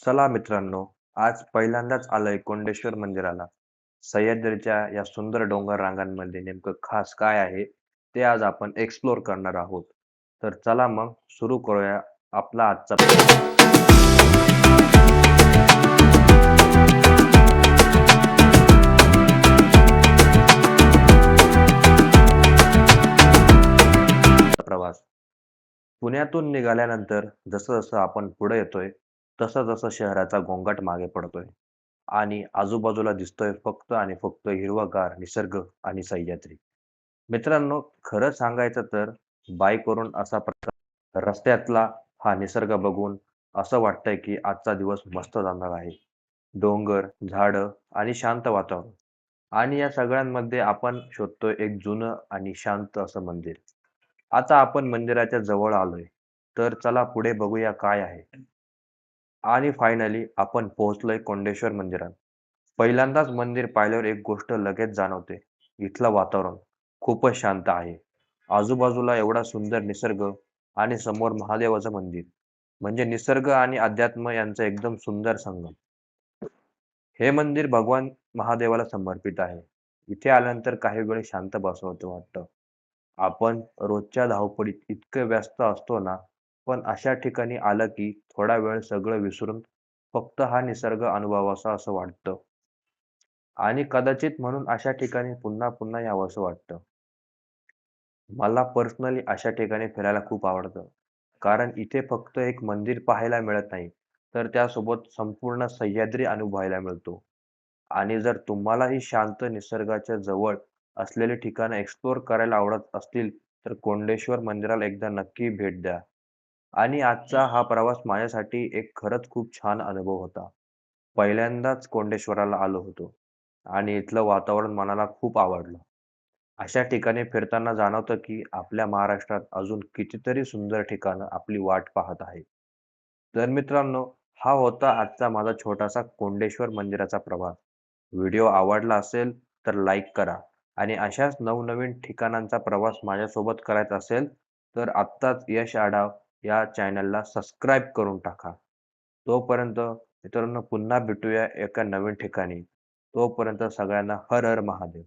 चला मित्रांनो, आज पहिल्यांदाच आलोय कोंडेश्वर मंदिराला. सह्याद्रीच्या या सुंदर डोंगर रांगांमध्ये नेमकं खास काय आहे, ते आज आपण एक्सप्लोर करणार आहोत. तर चला मग सुरू करूया आपला आजचा प्रवास. पुण्यातून निघाल्यानंतर जसं-जसं आपण पुढे येतोय, तसं-तसं शहराचा गोंगाट मागे पडतोय आणि आजूबाजूला दिसतोय फक्त आणि फक्त हिरवागार निसर्ग आणि सह्याद्री. मित्रांनो, खरं सांगायचं तर बाईकवरून असा प्रकार रस्त्यातला हा निसर्ग बघून असं वाटतंय की आजचा दिवस मस्त जाणार आहे. डोंगर, झाडं आणि शांत वातावरण आणि या सगळ्यांमध्ये आपण शोधतोय एक जुनं आणि शांत असं मंदिर. आता आपण मंदिराच्या जवळ आलोय, तर चला पुढे बघूया काय आहे. आणि फायनली आपण पोहोचलोय कोंडेश्वर मंदिरात. पहिल्यांदाच मंदिर पाहिल्यावर एक गोष्ट लगेच जाणवते. इथलं वातावरण खूपच शांत आहे. आजूबाजूला एवढा सुंदर निसर्ग आणि समोर महादेवाचं मंदिर. म्हणजे निसर्ग आणि अध्यात्म यांचा एकदम सुंदर संगम. हे मंदिर भगवान महादेवाला समर्पित आहे. इथे आल्यानंतर काही वेळ शांत बसावसं वाटतं. आपण रोजच्या धावपळीत इतकं व्यस्त असतो ना, पण अशा ठिकाणी आलं की थोडा वेळ सगळं विसरून फक्त हा निसर्ग अनुभवावा असं वाटतं. आणि कदाचित म्हणून अशा ठिकाणी पुन्हा-पुन्हा यावंसं वाटतं. मला पर्सनली अशा ठिकाणी फिरायला खूप आवडतं. कारण इथे फक्त एक मंदिर पाहायला मिळत नाही, तर त्यासोबत संपूर्ण सह्याद्री अनुभवायला मिळतो. आणि जर तुम्हालाही शांत निसर्गाच्या जवळ असलेली ठिकाणं एक्सप्लोर करायला आवडत असतील, तर कोंडेश्वर मंदिराला एकदा नक्की भेट द्या. आणि आजचा हा प्रवास माझ्यासाठी एक खरंच खूप छान अनुभव होता. पहिल्यांदाच कोंडेश्वराला आलो होतो आणि इथलं वातावरण मनाला खूप आवडलं. अशा ठिकाणी फिरताना जाणवतं की आपल्या महाराष्ट्रात अजून कितीतरी सुंदर ठिकाणं आपली वाट पाहत आहेत. तर मित्रांनो, हा होता आजचा माझा छोटासा कोंडेश्वर मंदिराचा प्रवास. व्हिडिओ आवडला असेल तर लाईक करा आणि अशाच नवनवीन ठिकाणांचा प्रवास माझ्यासोबत करायचा असेल तर आत्ताच यश आढाव या चॅनलला सबस्क्राईब करून टाका. तोपर्यंत मित्रांनो पुन्हा भेटूया एका नवीन ठिकाणी. तोपर्यंत सगळ्यांना हर हर महादेव.